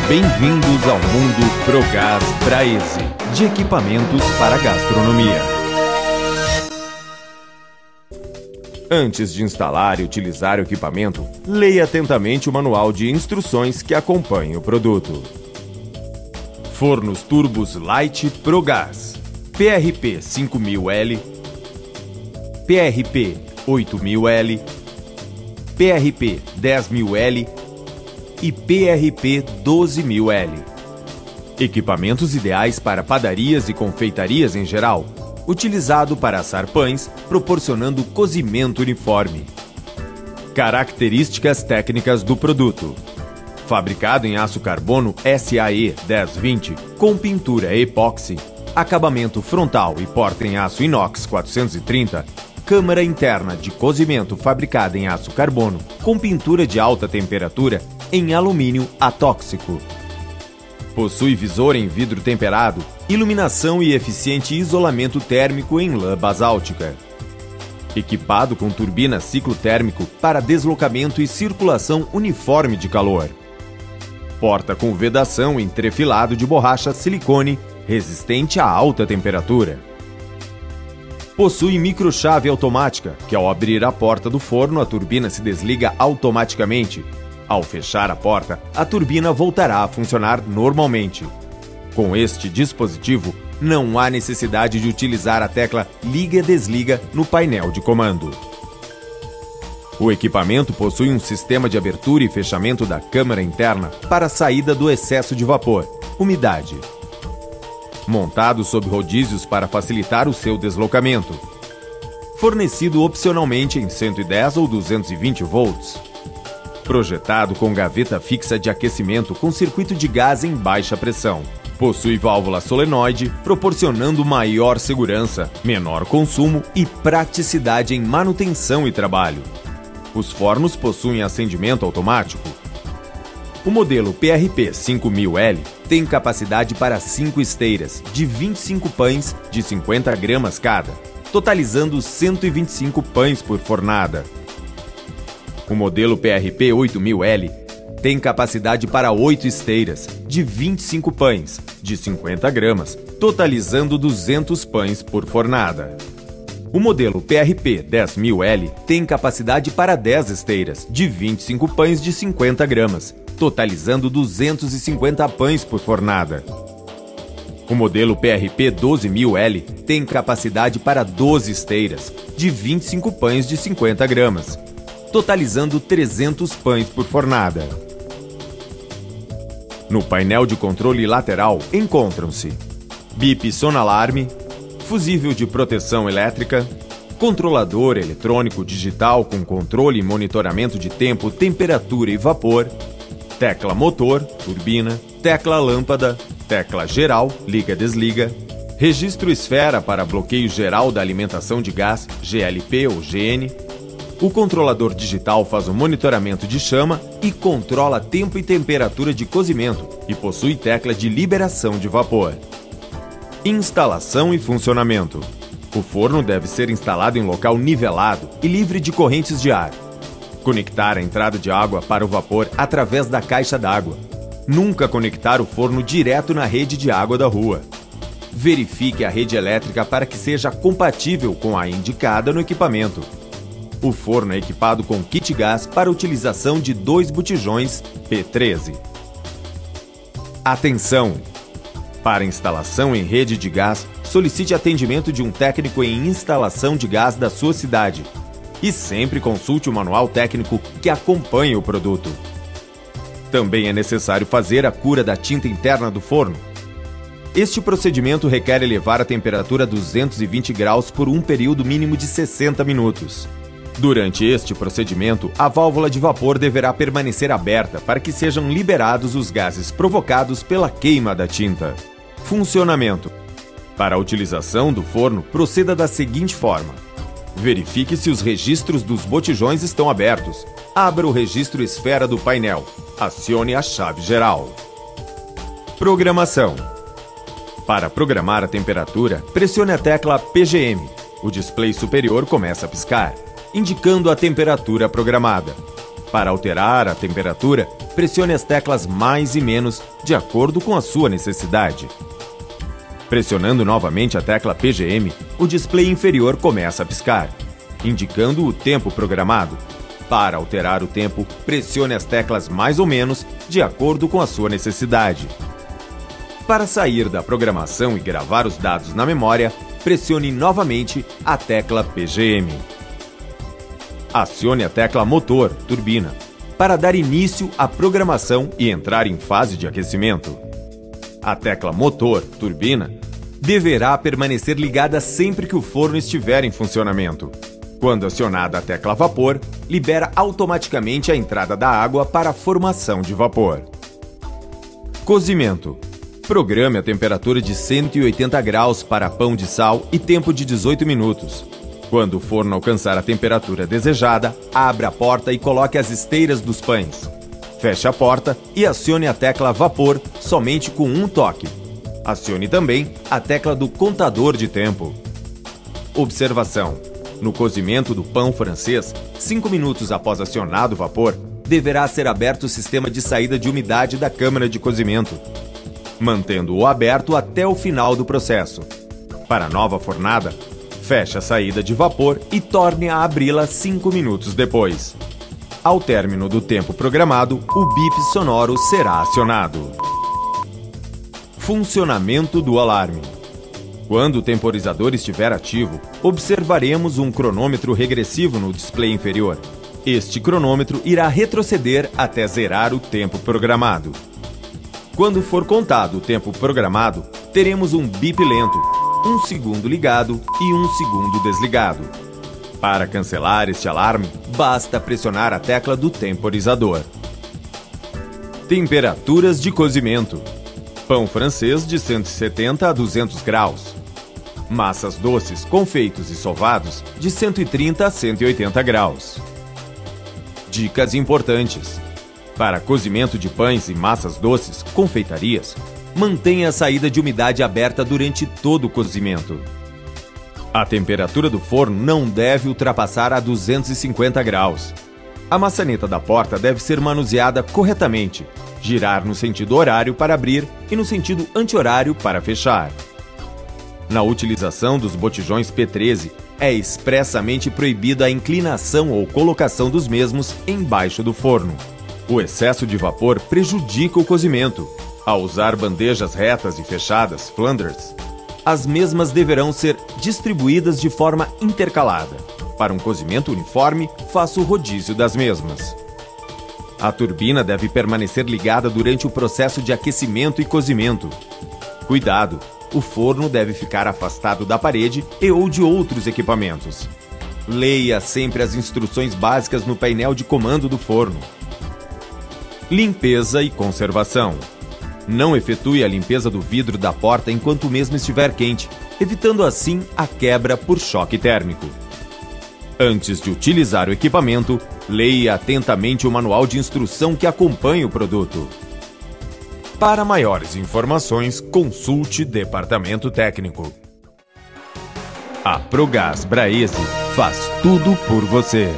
Bem-vindos ao mundo Progás Braese, de equipamentos para gastronomia. Antes de instalar e utilizar o equipamento, leia atentamente o manual de instruções que acompanha o produto. Fornos turbos Light Progás, PRP 5000L, PRP 8000L, PRP 10.000L e PRP 12.000L. Equipamentos ideais para padarias e confeitarias em geral, utilizado para assar pães, proporcionando cozimento uniforme. Características técnicas do produto. Fabricado em aço carbono SAE 1020 com pintura epóxi, acabamento frontal e porta em aço inox 430, câmara interna de cozimento fabricada em aço carbono com pintura de alta temperatura em alumínio atóxico. Possui visor em vidro temperado, iluminação e eficiente isolamento térmico em lã basáltica. Equipado com turbina ciclo térmico para deslocamento e circulação uniforme de calor. Porta com vedação em trefilado de borracha silicone resistente a alta temperatura. Possui microchave automática, que ao abrir a porta do forno a turbina se desliga automaticamente. Ao fechar a porta, a turbina voltará a funcionar normalmente. Com este dispositivo, não há necessidade de utilizar a tecla liga-desliga no painel de comando. O equipamento possui um sistema de abertura e fechamento da câmara interna para a saída do excesso de vapor, umidade. Montado sob rodízios para facilitar o seu deslocamento. Fornecido opcionalmente em 110 ou 220 volts. Projetado com gaveta fixa de aquecimento com circuito de gás em baixa pressão. Possui válvula solenoide, proporcionando maior segurança, menor consumo e praticidade em manutenção e trabalho. Os fornos possuem acendimento automático. O modelo PRP 5000L tem capacidade para 5 esteiras de 25 pães de 50 gramas cada, totalizando 125 pães por fornada. O modelo PRP 8000L tem capacidade para 8 esteiras, de 25 pães, de 50 gramas, totalizando 200 pães por fornada. O modelo PRP 10.000L tem capacidade para 10 esteiras, de 25 pães de 50 gramas, totalizando 250 pães por fornada. O modelo PRP 12.000L tem capacidade para 12 esteiras, de 25 pães de 50 gramas, totalizando 300 pães por fornada. No painel de controle lateral encontram-se bip sonalarme, fusível de proteção elétrica, controlador eletrônico digital com controle e monitoramento de tempo, temperatura e vapor, tecla motor, turbina, tecla lâmpada, tecla geral, liga-desliga, registro esfera para bloqueio geral da alimentação de gás, GLP ou GN. O controlador digital faz o monitoramento de chama e controla tempo e temperatura de cozimento e possui tecla de liberação de vapor. Instalação e funcionamento. O forno deve ser instalado em local nivelado e livre de correntes de ar. Conectar a entrada de água para o vapor através da caixa d'água. Nunca conectar o forno direto na rede de água da rua. Verifique a rede elétrica para que seja compatível com a indicada no equipamento. O forno é equipado com kit gás para utilização de 2 botijões P13. Atenção! Para instalação em rede de gás, solicite atendimento de um técnico em instalação de gás da sua cidade. E sempre consulte o manual técnico que acompanha o produto. Também é necessário fazer a cura da tinta interna do forno. Este procedimento requer elevar a temperatura a 220 graus por um período mínimo de 60 minutos. Durante este procedimento, a válvula de vapor deverá permanecer aberta para que sejam liberados os gases provocados pela queima da tinta. Funcionamento. Para a utilização do forno, proceda da seguinte forma. Verifique se os registros dos botijões estão abertos. Abra o registro esfera do painel. Acione a chave geral. Programação. Para programar a temperatura, pressione a tecla PGM. O display superior começa a piscar, indicando a temperatura programada. Para alterar a temperatura, pressione as teclas mais e menos de acordo com a sua necessidade. Pressionando novamente a tecla PGM, o display inferior começa a piscar, indicando o tempo programado. Para alterar o tempo, pressione as teclas mais ou menos de acordo com a sua necessidade. Para sair da programação e gravar os dados na memória, pressione novamente a tecla PGM. Acione a tecla Motor, Turbina, para dar início à programação e entrar em fase de aquecimento. A tecla Motor, Turbina, deverá permanecer ligada sempre que o forno estiver em funcionamento. Quando acionada a tecla Vapor, libera automaticamente a entrada da água para a formação de vapor. Cozimento. Programe a temperatura de 180 graus para pão de sal e tempo de 18 minutos. Quando o forno alcançar a temperatura desejada, abra a porta e coloque as esteiras dos pães. Feche a porta e acione a tecla Vapor somente com um toque. Acione também a tecla do contador de tempo. Observação: no cozimento do pão francês, 5 minutos após acionado o vapor, deverá ser aberto o sistema de saída de umidade da câmara de cozimento, mantendo-o aberto até o final do processo. Para a nova fornada, feche a saída de vapor e torne a abri-la 5 minutos depois. Ao término do tempo programado, o bip sonoro será acionado. Funcionamento do alarme. Quando o temporizador estiver ativo, observaremos um cronômetro regressivo no display inferior. Este cronômetro irá retroceder até zerar o tempo programado. Quando for contado o tempo programado, teremos um bip lento, 1 segundo ligado e 1 segundo desligado. Para cancelar este alarme, basta pressionar a tecla do temporizador. Temperaturas de cozimento. Pão francês de 170 a 200 graus. Massas doces, confeitos e sovados de 130 a 180 graus. Dicas importantes. Para cozimento de pães e massas doces, confeitarias, mantenha a saída de umidade aberta durante todo o cozimento. A temperatura do forno não deve ultrapassar a 250 graus. A maçaneta da porta deve ser manuseada corretamente, girar no sentido horário para abrir e no sentido anti-horário para fechar. Na utilização dos botijões P13, é expressamente proibida a inclinação ou colocação dos mesmos embaixo do forno. O excesso de vapor prejudica o cozimento. Ao usar bandejas retas e fechadas, Flanders, as mesmas deverão ser distribuídas de forma intercalada. Para um cozimento uniforme, faça o rodízio das mesmas. A turbina deve permanecer ligada durante o processo de aquecimento e cozimento. Cuidado! O forno deve ficar afastado da parede e ou de outros equipamentos. Leia sempre as instruções básicas no painel de comando do forno. Limpeza e conservação. Não efetue a limpeza do vidro da porta enquanto o mesmo estiver quente, evitando assim a quebra por choque térmico. Antes de utilizar o equipamento, leia atentamente o manual de instrução que acompanha o produto. Para maiores informações, consulte Departamento Técnico. A Progás Braese faz tudo por você.